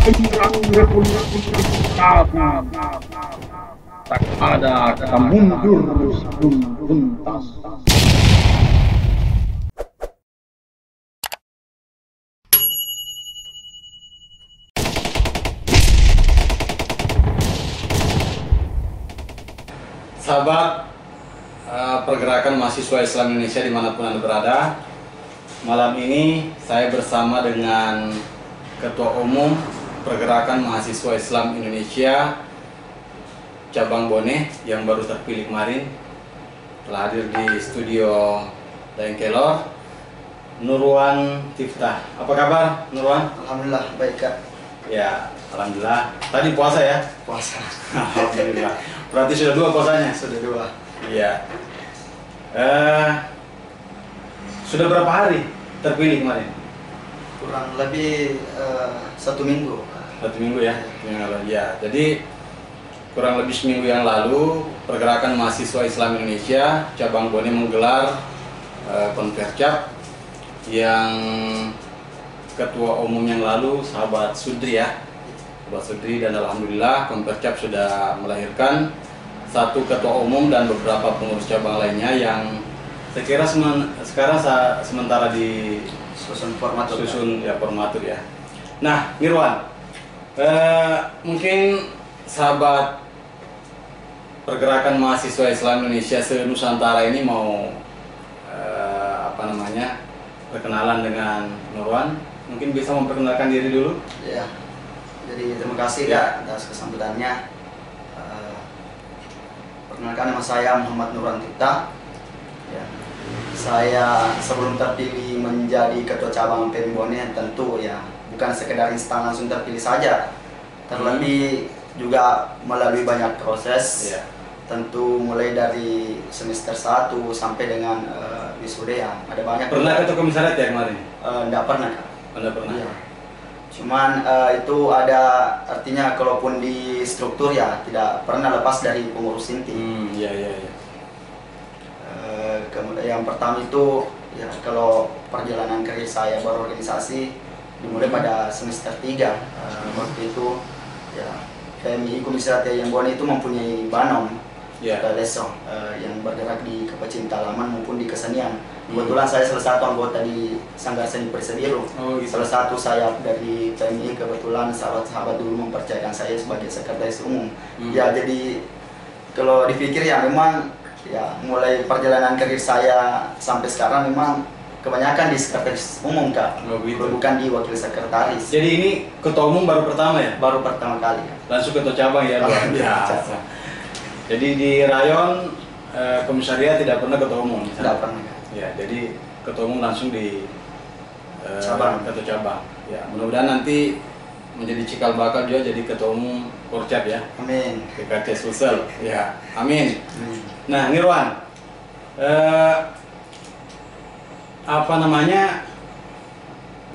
Tak ada kata mundur sebelum tuntas. Sahabat pergerakan mahasiswa Islam Indonesia dimanapun Anda berada, malam ini saya bersama dengan Ketua Umum Pergerakan Mahasiswa Islam Indonesia Cabang Bone yang baru terpilih kemarin, telah hadir di studio Daeng Kelor, Nurwan Tiftah. Apa kabar Nurwan? Alhamdulillah baik Kak. Ya, alhamdulillah. Tadi puasa ya? Puasa. Alhamdulillah. Berarti sudah 2 puasanya? Sudah 2. Iya. Sudah berapa hari terpilih kemarin? Kurang lebih 1 minggu. 1 minggu ya? Ya, jadi kurang lebih seminggu yang lalu Pergerakan Mahasiswa Islam Indonesia Cabang Bone menggelar konfercap yang Ketua Umum yang lalu sahabat Sudri ya, sahabat Sudri, dan alhamdulillah konfercap sudah melahirkan satu ketua umum dan beberapa pengurus cabang lainnya yang saya kira sekarang sementara di Susun formatur. Formatur ya. Nah, Nirwan, mungkin sahabat Pergerakan Mahasiswa Islam Indonesia se-Nusantara ini mau perkenalan dengan Nurwan. Mungkin bisa memperkenalkan diri dulu. Ya. Jadi terima kasih Kak atas kesambutannya. Perkenalkan, nama saya Muhammad Nurwan Tiftah. Ya. Saya sebelum terpilih menjadi ketua cabang PMI Bone tentu ya bukan sekedar instan langsung terpilih saja. Terlebih juga melalui banyak proses. Ya. Tentu mulai dari semester 1 sampai dengan wisuda ya ada banyak. Pernah ketua komisariat ya kemarin? Enggak pernah Kak. Anda pernah? Iya. Cuman itu ada artinya kalaupun di struktur ya tidak pernah lepas dari pengurus inti. Iya. Kemudian yang pertama itu ya kalau perjalanan karir saya berorganisasi dimulai pada semester 3. Waktu itu ya PMI Komisariat yang Bone itu mempunyai banom lesson yang bergerak di kepecinta halaman maupun di kesenian. Kebetulan saya salah satu anggota di Sanggar Seni Persediaan. Gitu. Salah satu saya dari PMI, kebetulan sahabat-sahabat dulu mempercayakan saya sebagai sekretaris umum. Ya jadi kalau dipikir ya memang ya mulai perjalanan karir saya sampai sekarang memang kebanyakan di sekretaris umum Kak. Gitu. Bukan di wakil sekretaris. Jadi ini ketua umum baru pertama ya? Baru pertama kali ya. Langsung ketua cabang ya? Luar biasa. Jadi di rayon komisariat tidak pernah ketua umum? Tidak pernah. Ya, jadi ketua umum langsung di cabang. Ketua cabang. Ya, mudah-mudahan nanti menjadi cikal bakal dia jadi ketua umum Porcap ya. Amin. PKC Sulsel. Ya, amin. Nah, Nirwan,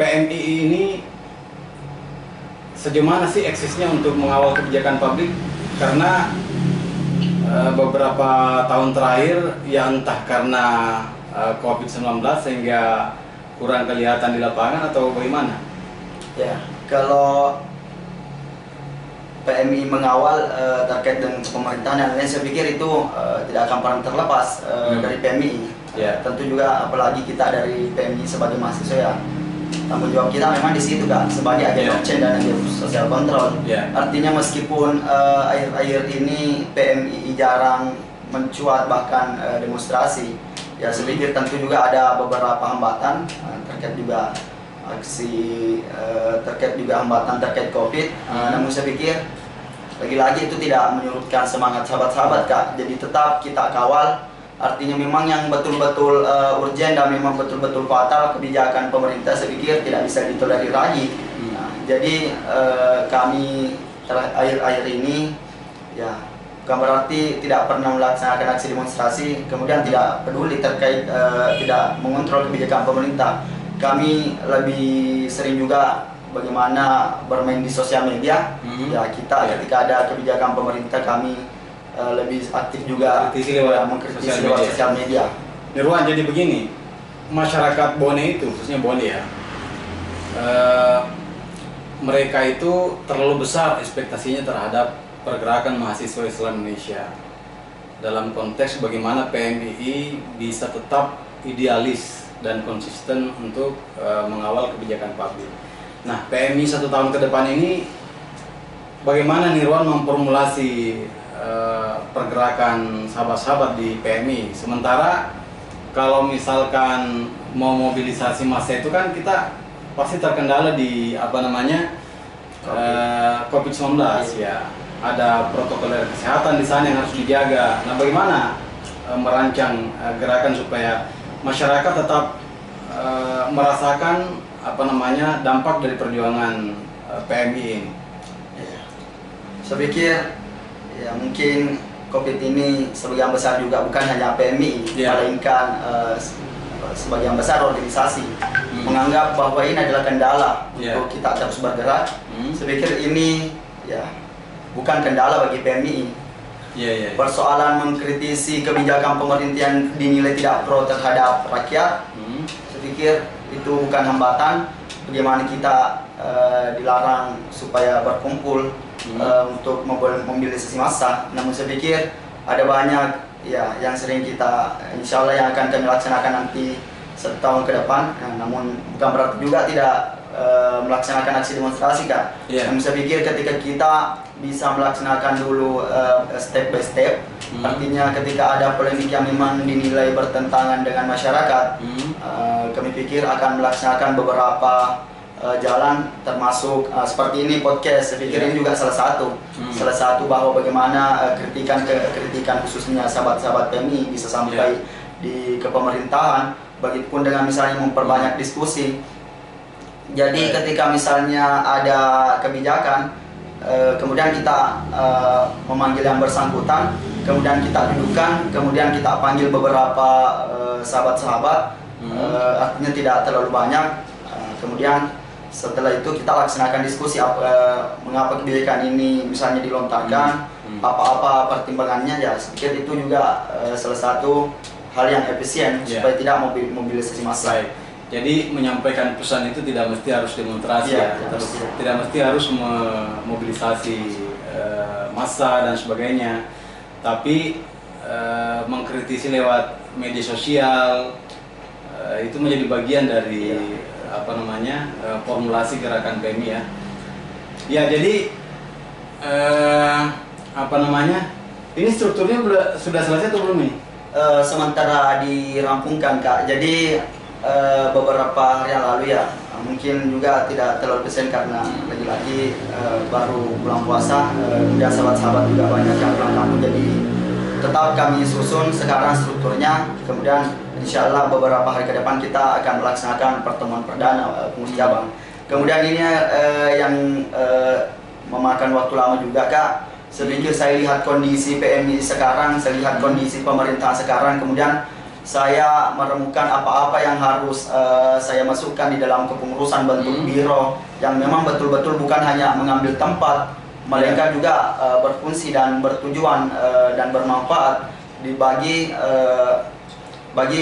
PMI ini sejauh mana sih eksisnya untuk mengawal kebijakan publik? Karena beberapa tahun terakhir ya entah karena COVID-19 sehingga kurang kelihatan di lapangan atau bagaimana? Ya, kalau PMI mengawal terkait dengan pemerintahan dan lain, saya pikir itu tidak akan pernah terlepas dari PMI. Ya. Tentu juga apalagi kita dari PMI sebagai mahasiswa ya, tanggung jawab kita memang di situ Kak, sebagai agen blockchain dan agen sosial kontrol. Artinya meskipun akhir-akhir ini PMI jarang mencuat bahkan demonstrasi, ya saya pikir tentu juga ada beberapa hambatan terkait juga aksi terkait juga hambatan terkait COVID. Namun saya pikir lagi-lagi itu tidak menyurutkan semangat sahabat-sahabat Kak. Jadi tetap kita kawal. Artinya memang yang betul-betul urgen dan memang betul-betul fatal kebijakan pemerintah saya pikir tidak bisa ditolerir lagi. Jadi kami akhir-akhir ini ya bukan berarti tidak pernah melaksanakan aksi demonstrasi kemudian tidak peduli terkait tidak mengontrol kebijakan pemerintah. Kami lebih sering juga bagaimana bermain di sosial media. Ya kita ketika ada kebijakan pemerintah kami lebih aktif juga mengkritisi lewat sosial media. Nirwan, jadi begini, masyarakat Bone itu, khususnya Bone ya, mereka itu terlalu besar ekspektasinya terhadap pergerakan mahasiswa Islam Indonesia. Dalam konteks bagaimana PMII bisa tetap idealis dan konsisten untuk mengawal kebijakan publik. Nah, PMI 1 tahun ke depan ini bagaimana Nirwan memformulasi pergerakan sahabat-sahabat di PMI? Sementara kalau misalkan mau mobilisasi massa itu kan kita pasti terkendala di COVID-19 ya. Ada protokol kesehatan di sana yang harus dijaga. Nah, bagaimana merancang gerakan supaya masyarakat tetap merasakan dampak dari perjuangan PMI ini? Saya pikir ya mungkin COVID ini sebagian besar juga bukan hanya PMI, melainkan sebagian besar organisasi menganggap bahwa ini adalah kendala untuk kita terus bergerak. Saya pikir ini ya bukan kendala bagi PMI. Persoalan mengkritisi kebijakan pemerintah yang dinilai tidak pro terhadap rakyat, saya pikir itu bukan hambatan bagaimana kita dilarang supaya berkumpul untuk mobilisasi massa. Namun saya pikir ada banyak ya yang sering kita insya Allah yang akan kami laksanakan nanti 1 tahun ke depan. Namun bukan berarti juga tidak melaksanakan aksi demonstrasi kan. Namun saya pikir ketika kita bisa melaksanakan dulu step by step, artinya ketika ada polemik yang memang dinilai bertentangan dengan masyarakat, kami pikir akan melaksanakan beberapa jalan, termasuk seperti ini podcast. Saya pikir ini juga salah satu bahwa bagaimana kritikan khususnya sahabat-sahabat PMI bisa sampai ke pemerintahan, begitupun dengan misalnya memperbanyak diskusi. Jadi ketika misalnya ada kebijakan, kemudian kita memanggil yang bersangkutan, kemudian kita dudukan, kemudian kita panggil beberapa sahabat-sahabat, artinya tidak terlalu banyak, kemudian setelah itu kita laksanakan diskusi mengapa kebijakan ini misalnya dilontarkan, apa-apa pertimbangannya. Ya, saya pikir itu juga salah satu hal yang efisien supaya tidak mobilisasi massa. Jadi menyampaikan pesan itu tidak mesti harus demonstrasi, tidak mesti harus memobilisasi massa dan sebagainya, tapi mengkritisi lewat media sosial itu menjadi bagian dari formulasi gerakan PMI ya. Ya, jadi ini strukturnya sudah selesai atau belum ini? Sementara dirampungkan Kak. Jadi beberapa hari yang lalu ya, mungkin juga tidak terlalu present karena lagi-lagi baru bulan puasa, dan sahabat-sahabat juga banyak yang pulang kampung, jadi tetap kami susun sekarang strukturnya. Kemudian insya Allah beberapa hari ke depan kita akan melaksanakan pertemuan perdana pengurus cabang. Kemudian ini yang memakan waktu lama juga Kak. Sedikit saya lihat kondisi PMI sekarang, saya lihat kondisi pemerintah sekarang, kemudian saya menemukan apa-apa yang harus saya masukkan di dalam kepengurusan bentuk biro yang memang betul-betul bukan hanya mengambil tempat, melainkan juga berfungsi dan bertujuan dan bermanfaat bagi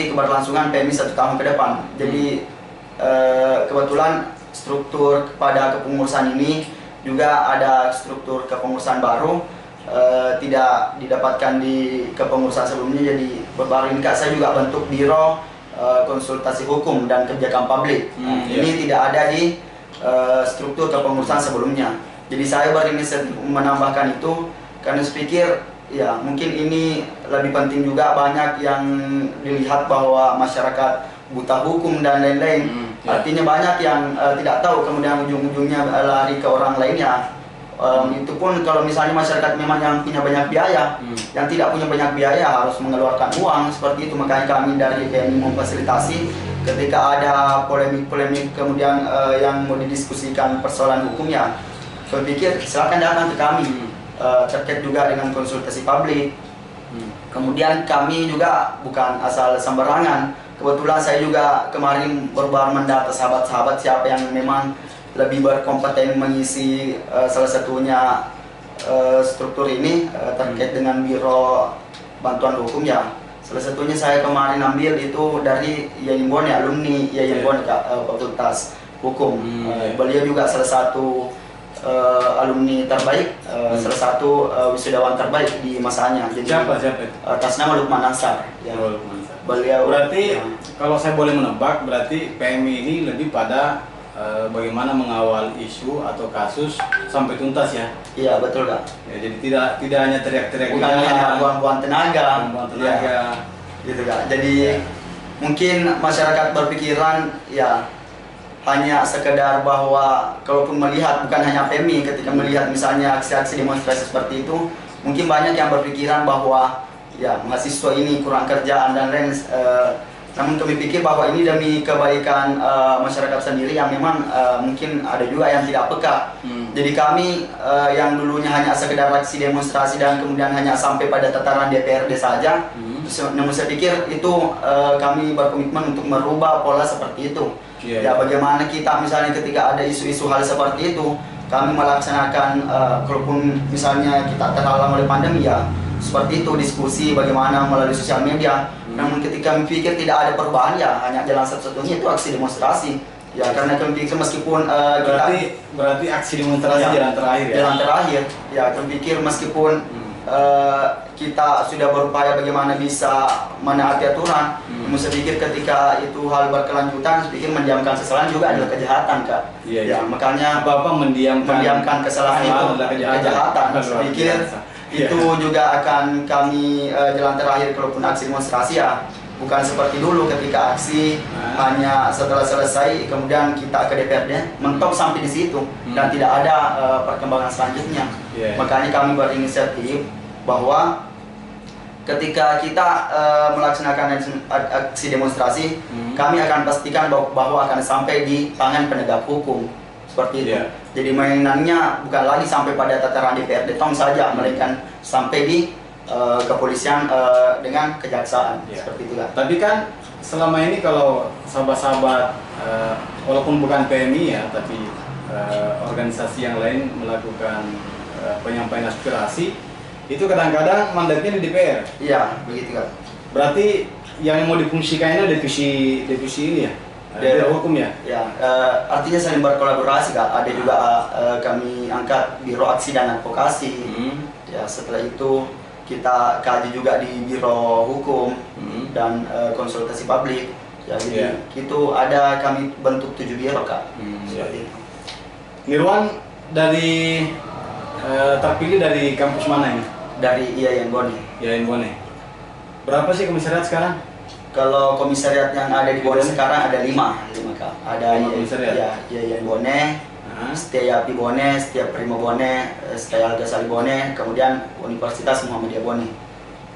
keberlangsungan PMI 1 tahun ke depan. Jadi kebetulan struktur pada kepengurusan ini juga ada struktur kepengurusan baru, tidak didapatkan di kepengurusan sebelumnya. Jadi baru ini Kak, saya juga bentuk biro konsultasi hukum dan kebijakan publik. Ini tidak ada di struktur kepengurusan sebelumnya. Jadi saya berinisiatif menambahkan itu karena saya pikir ya mungkin ini lebih penting juga. Banyak yang dilihat bahwa masyarakat buta hukum dan lain-lain. Artinya banyak yang tidak tahu, kemudian ujung-ujungnya lari ke orang lainnya. Itu pun kalau misalnya masyarakat memang yang punya banyak biaya, yang tidak punya banyak biaya harus mengeluarkan uang seperti itu. Makanya kami dari PMI memfasilitasi ketika ada polemik-polemik kemudian yang mau didiskusikan persoalan hukumnya, saya pikir silakan datang ke kami, terkait juga dengan konsultasi publik. Kemudian kami juga bukan asal sembarangan. Kebetulan saya juga kemarin baru mendata sahabat-sahabat siapa yang memang lebih berkompeten mengisi salah satunya struktur ini terkait dengan biro bantuan hukum ya. Salah satunya saya kemarin ambil itu dari Yayin Bone, alumni Yayin Bone Fakultas hukum. Beliau juga salah satu alumni terbaik, salah satu wisudawan terbaik di masanya. Jadi, siapa? Atas nama Lukman Ansar. Ya. Beliau. Berarti kalau saya boleh menebak, berarti PMI ini lebih pada bagaimana mengawal isu atau kasus sampai tuntas ya? Iya betul Kak. Ya, jadi tidak hanya teriak-teriak, bukan hanya buang-buang tenaga, ya, gitu Kak. Jadi mungkin masyarakat berpikiran ya hanya sekedar bahwa kalaupun melihat bukan hanya PMI, ketika melihat misalnya aksi-aksi demonstrasi seperti itu, mungkin banyak yang berpikiran bahwa ya mahasiswa ini kurang kerjaan dan lain. Namun kami pikir bahwa ini demi kebaikan masyarakat sendiri yang memang mungkin ada juga yang tidak peka. Jadi kami yang dulunya hanya sekedar aksi demonstrasi dan kemudian hanya sampai pada tataran DPRD saja. Namun saya pikir itu kami berkomitmen untuk merubah pola seperti itu. Ya bagaimana kita misalnya ketika ada isu-isu hal seperti itu, kami melaksanakan kalaupun misalnya kita terhalang oleh pandemi ya seperti itu, diskusi bagaimana melalui sosial media. Namun ketika kami pikir tidak ada perubahan ya hanya jalan satu-satunya itu aksi demonstrasi. Ya karena kami pikir meskipun berarti aksi demonstrasi ya, jalan terakhir ya. Jalan terakhir. Ya kami pikir meskipun kita sudah berupaya bagaimana bisa menaati aturan. Namun saya pikir ketika itu hal berkelanjutan, saya pikir mendiamkan kesalahan juga adalah kejahatan Kak. Ya makanya Bapak mendiamkan kesalahan itu adalah kejahatan. Saya pikir itu juga akan kami jalan terakhir kalaupun aksi demonstrasi ya bukan seperti dulu ketika aksi hanya setelah selesai kemudian kita ke DPRD mentok sampai di situ dan tidak ada perkembangan selanjutnya. Makanya kami berinisiatif bahwa ketika kita melaksanakan aksi demonstrasi kami akan pastikan bahwa akan sampai di tangan penegak hukum. Seperti itu. Jadi mainannya bukan lagi sampai pada tataran DPRD tong saja, melainkan sampai di kepolisian dengan kejaksaan. Seperti itulah. Tapi kan selama ini kalau sahabat-sahabat walaupun bukan PMI ya, tapi organisasi yang lain melakukan penyampaian aspirasi, itu kadang-kadang mandatnya di DPR. Iya, begitu kan. Berarti yang mau difungsikan ini divisi ini ya? Dari hukum ya? Ya, artinya saling berkolaborasi Kak. Ada juga kami angkat Biro Aksi dan Advokasi. Ya, setelah itu kita kaji juga di Biro Hukum dan konsultasi publik. Ya, jadi itu ada kami bentuk 7 biro Kak. Seperti itu. Nirwan dari terpilih dari kampus mana ini? Dari IAIN Bone. IAIN Bone. Berapa sih komisariat sekarang? Kalau komisariat yang ada di Bone sekarang ada 5 Kak. Ada IAIN Bone, Setia Yapi Bone, Setia Prima Bone, Setia Al-Ghazali Bone, kemudian Universitas Muhammadiyah Bone.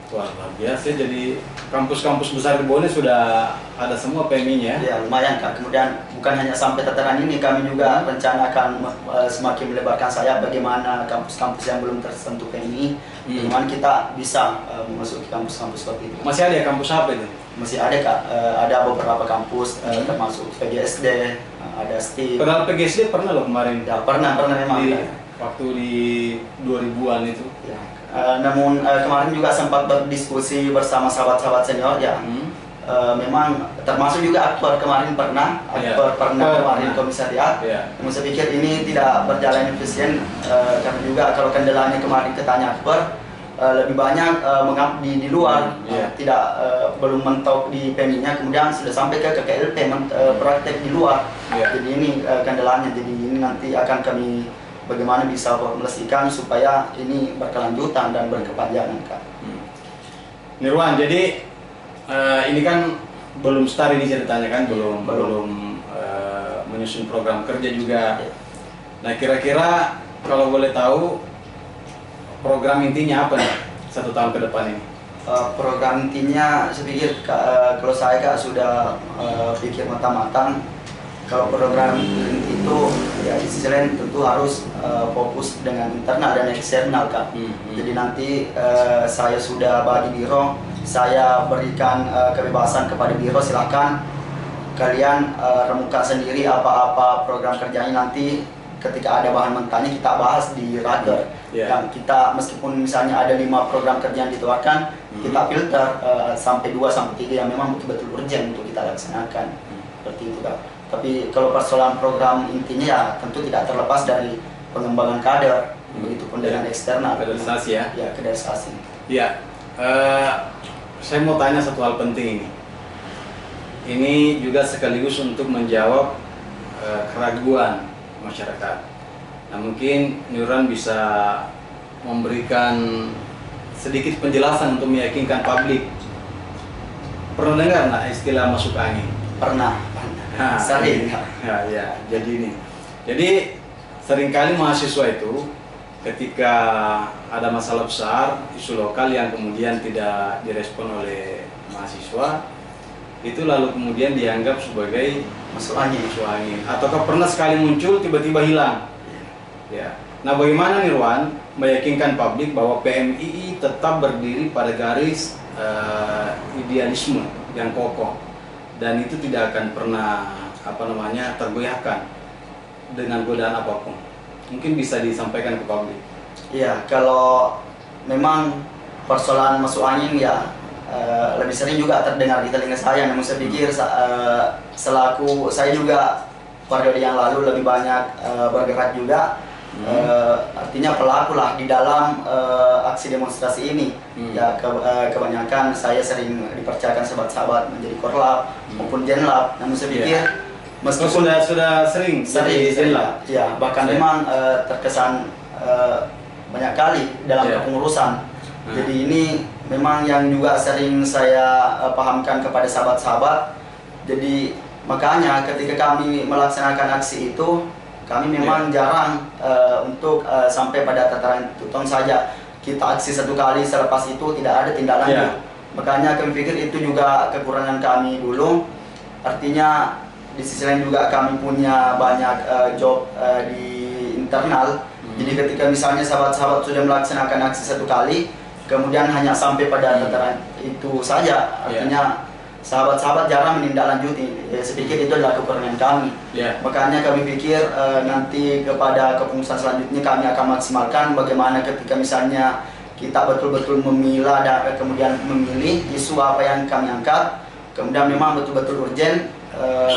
Wah, luar biasa. Jadi kampus-kampus besar di Bone sudah ada semua PMI-nya. Ya, lumayan Kak. Kemudian bukan hanya sampai tataran ini, kami juga rencanakan semakin melebarkan sayap bagaimana kampus-kampus yang belum tersentuh PMI, bagaimana kita bisa memasuki kampus-kampus seperti itu. Masih ada ya kampus apa itu? Masih ada Kak. Ada beberapa kampus termasuk PGSD, ada STIP. Padahal PGSD pernah loh kemarin. Ya, pernah memang. Waktu di 2000-an itu. Ya. Namun kemarin juga sempat berdiskusi bersama sahabat-sahabat senior ya. Memang termasuk juga aktor kemarin pernah kemarin komisariat. Namun saya pikir ini tidak berjalan efisien karena juga kalau kendalanya kemarin ketanya aktor lebih banyak mengabdi di luar, tidak belum mentok di PMI-nya, kemudian sudah sampai ke KKLP praktek di luar. Jadi ini kendalanya. Jadi ini nanti akan kami bagaimana bisa formulasikan supaya ini berkelanjutan dan berkepanjangan Kak. Nirwan, jadi ini kan belum start ini ceritanya kan, belum menyusun program kerja juga. Nah kira-kira kalau boleh tahu program intinya apa nih 1 tahun ke depan ini? Program intinya saya pikir kalau saya Kak sudah pikir matang-matang. Kalau program itu ya di sisi lain tentu harus fokus dengan internal dan eksternal Kak. Jadi nanti saya sudah bagi biro, saya berikan kebebasan kepada biro, silakan kalian remukan sendiri apa-apa program kerjanya. Nanti ketika ada bahan mentahnya kita bahas di raker. Yang kita meskipun misalnya ada 5 program kerja yang ditawarkan, kita filter sampai 2 sampai 3 yang memang betul-betul urgent untuk kita laksanakan. Seperti itu Kak. Tapi kalau persoalan program intinya ya tentu tidak terlepas dari pengembangan kader, begitupun dengan eksternal. Kaderisasi ya? Ya, kaderisasi. Ya, saya mau tanya satu hal penting ini. Ini juga sekaligus untuk menjawab keraguan masyarakat. Nah, mungkin Nurwan bisa memberikan sedikit penjelasan untuk meyakinkan publik. Pernah dengar nggak istilah masuk angin? Pernah. Nah, sering. Ya, jadi ini. Jadi seringkali mahasiswa itu ketika ada masalah besar, isu lokal yang kemudian tidak direspon oleh mahasiswa, itu lalu kemudian dianggap sebagai Masuk angin. Ataukah pernah sekali muncul tiba-tiba hilang? Ya. Nah, bagaimana Nirwan meyakinkan publik bahwa PMII tetap berdiri pada garis idealisme yang kokoh dan itu tidak akan pernah tergoyahkan dengan godaan apapun? Mungkin bisa disampaikan ke publik. Iya, kalau memang persoalan masuk angin ya lebih sering juga terdengar di telinga saya. Namun saya pikir selaku saya juga periode yang lalu lebih banyak bergerak juga. Artinya pelaku lah di dalam aksi demonstrasi ini. Ya kebanyakan saya sering dipercayakan sahabat-sahabat menjadi korlap maupun jenlap. Namun saya pikir meskipun sudah sering jenlap. Ya, bahkan memang terkesan banyak kali dalam kepengurusan. Jadi ini memang yang juga sering saya pahamkan kepada sahabat-sahabat. Jadi makanya ketika kami melaksanakan aksi itu, kami memang jarang untuk sampai pada tataran tutong saja. Kita aksi satu kali, selepas itu tidak ada tindak lanjut. Makanya kami pikir itu juga kekurangan kami dulu. Artinya di sisi lain juga kami punya banyak job di internal. Jadi ketika misalnya sahabat-sahabat sudah melaksanakan aksi satu kali, kemudian hanya sampai pada tataran itu saja, artinya sahabat-sahabat jarang menindaklanjuti. Saya pikir itu adalah kekurangan kami. Makanya kami pikir nanti kepada kepengurusan selanjutnya kami akan maksimalkan bagaimana ketika misalnya kita betul-betul memilah dan kemudian memilih isu apa yang kami angkat, kemudian memang betul-betul urgen,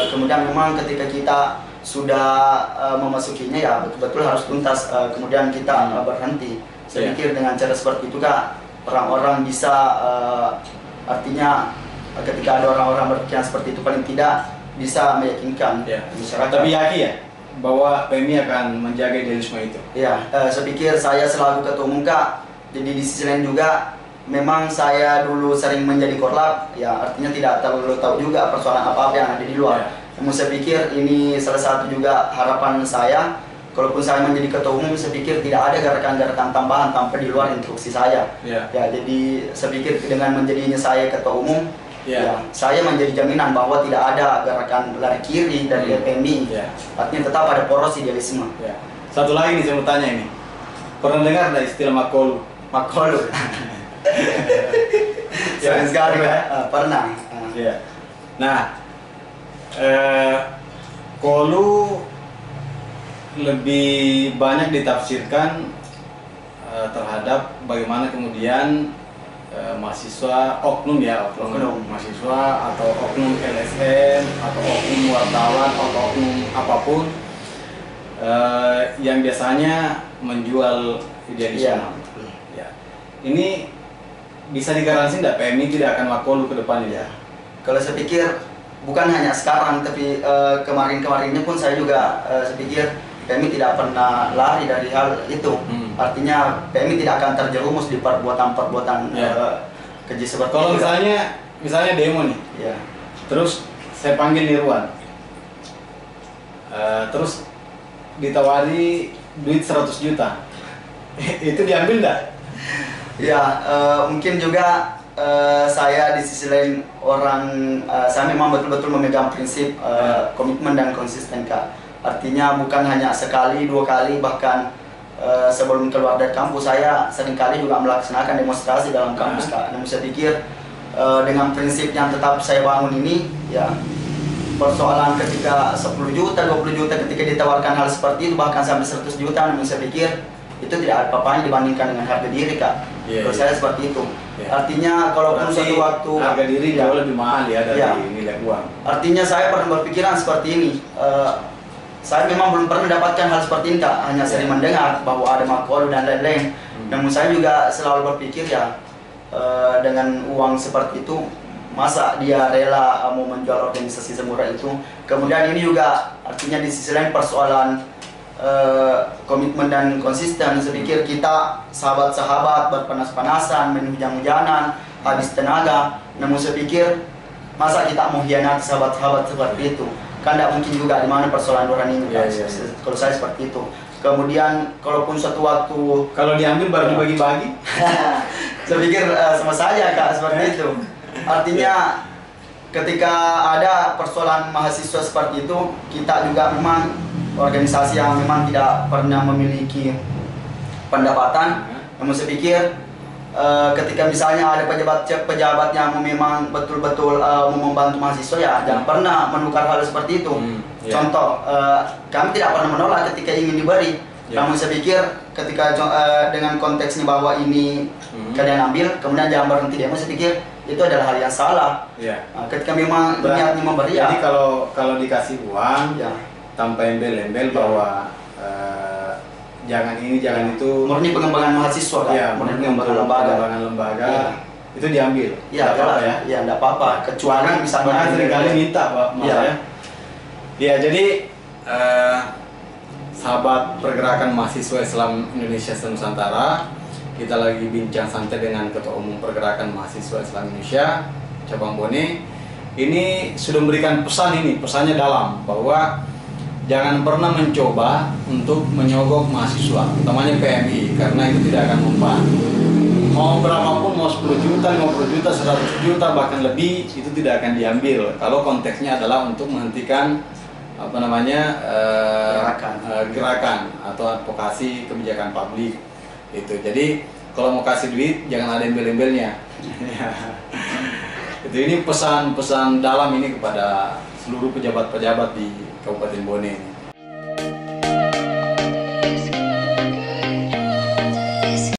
kemudian memang ketika kita sudah memasukinya ya betul-betul harus tuntas, kemudian kita berhenti. Saya pikir dengan cara seperti itu Kak, orang-orang bisa artinya ketika ada orang-orang berpikiran seperti itu paling tidak bisa meyakinkan masyarakat. Tapi yakin ya bahwa PMI akan menjaga idealisme itu? Ya, saya pikir saya selaku ketua umum Kak, jadi di sisi lain juga memang saya dulu sering menjadi korlap, ya artinya tidak terlalu tahu juga persoalan apa-apa yang ada di luar. Namun saya pikir ini salah satu juga harapan saya. Kalaupun saya menjadi ketua umum, saya pikir tidak ada gerakan-gerakan tambahan tanpa di luar instruksi saya. Ya, jadi saya pikir dengan menjadinya saya ketua umum, saya menjadi jaminan bahwa tidak ada gerakan lari kiri dari PMI. Artinya tetap ada poros idealisme. Satu lagi nih saya mau tanya ini, pernah dengar ada istilah makolu? Makolu. Sering sekali pernah. Nah, kolu lebih banyak ditafsirkan terhadap bagaimana kemudian mahasiswa oknum mahasiswa atau oknum LSM atau oknum wartawan atau oknum apapun yang biasanya menjual idealisme. Ini bisa digaransi tidak PMI tidak akan makolu ke depannya? Kalau saya pikir bukan hanya sekarang, tapi kemarin-kemarinnya pun saya juga saya pikir PMI tidak pernah lari dari hal itu. Artinya PMI tidak akan terjerumus di perbuatan-perbuatan keji seperti itu. Kalau misalnya demo nih, terus saya panggil Nirwan, terus ditawari duit 100 juta, itu diambil nggak? Ya, mungkin juga saya di sisi lain saya memang betul-betul memegang prinsip komitmen dan konsisten Kak. Artinya bukan hanya sekali, dua kali, bahkan sebelum keluar dari kampus saya seringkali juga melaksanakan demonstrasi dalam kampus Kak. Namun saya pikir dengan prinsip yang tetap saya bangun ini, ya persoalan ketika 10 juta, 20 juta ketika ditawarkan hal seperti itu bahkan sampai 100 juta, namun saya pikir itu tidak ada apa-apanya dibandingkan dengan harga diri Kak. Kalau saya seperti itu. Artinya kalaupun suatu waktu harga diri jauh lebih mahal ya dari nilai uang. Artinya saya pernah berpikiran seperti ini. Saya memang belum pernah mendapatkan hal seperti ini, Kak. Hanya sering mendengar bahwa ada makhluk dan lain-lain. Namun saya juga selalu berpikir ya, dengan uang seperti itu, masa dia rela mau menjual organisasi semurah itu. Kemudian ini juga artinya di sisi lain persoalan komitmen dan konsisten. Saya pikir kita sahabat-sahabat berpanas-panasan, menhujan-hujanan, habis tenaga. Namun saya pikir masa kita mau hianati sahabat-sahabat seperti itu? Kan tidak mungkin juga, di mana persoalan rohani ini. Kalau saya seperti itu. Kemudian kalaupun suatu waktu kalau diambil baru dibagi-bagi, saya pikir sama saja, Kak, seperti itu. Artinya ketika ada persoalan mahasiswa seperti itu, kita juga memang organisasi yang memang tidak pernah memiliki pendapatan. Namun saya pikir ketika misalnya ada pejabat yang memang betul-betul mau membantu mahasiswa, ya jangan pernah menukar hal seperti itu. Contoh, kami tidak pernah menolak ketika ingin diberi. Namun saya pikir ketika dengan konteksnya bahwa ini kalian ambil, kemudian jangan berhenti demo, saya pikir itu adalah hal yang salah. Ketika memang niatnya memberi, jadi kalau dikasih uang tanpa embel-embel bahwa jangan ini, jangan itu, murni pengembangan mahasiswa, kan? Murni pengembangan lembaga, itu diambil. Iya, tidak apa-apa. Kecuali misalnya seringkali minta, Pak, jadi sahabat pergerakan mahasiswa Islam Indonesia Nusantara, kita lagi bincang santai dengan Ketua Umum Pergerakan Mahasiswa Islam Indonesia Cabang Bone. Ini sudah memberikan pesannya dalam, bahwa jangan pernah mencoba untuk menyogok mahasiswa, utamanya PMI, karena itu tidak akan membantu. Mau berapapun, mau 10 juta, 50 juta, 100 juta, bahkan lebih, itu tidak akan diambil kalau konteksnya adalah untuk menghentikan gerakan atau advokasi kebijakan publik itu. Jadi kalau mau kasih duit jangan ada embel-embelnya. Ini pesan-pesan dalam ini kepada seluruh pejabat-pejabat di Kabupaten Bone.